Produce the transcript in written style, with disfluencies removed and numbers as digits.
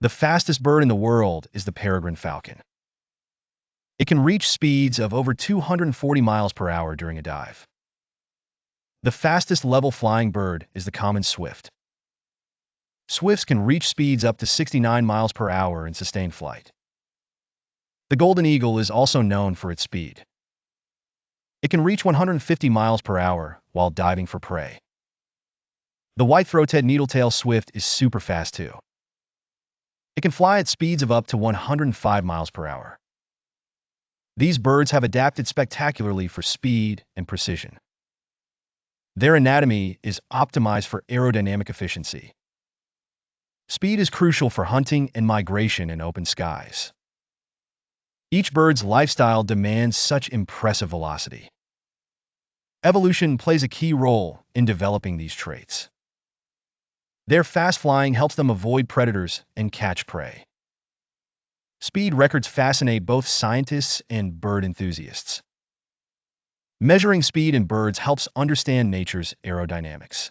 The fastest bird in the world is the peregrine falcon. It can reach speeds of over 240 miles per hour during a dive. The fastest level-flying bird is the common swift. Swifts can reach speeds up to 69 miles per hour in sustained flight. The golden eagle is also known for its speed. It can reach 150 miles per hour while diving for prey. The white-throated needletail swift is super fast too. It can fly at speeds of up to 105 miles per hour. These birds have adapted spectacularly for speed and precision. Their anatomy is optimized for aerodynamic efficiency. Speed is crucial for hunting and migration in open skies. Each bird's lifestyle demands such impressive velocity. Evolution plays a key role in developing these traits. Their fast flying helps them avoid predators and catch prey. Speed records fascinate both scientists and bird enthusiasts. Measuring speed in birds helps understand nature's aerodynamics.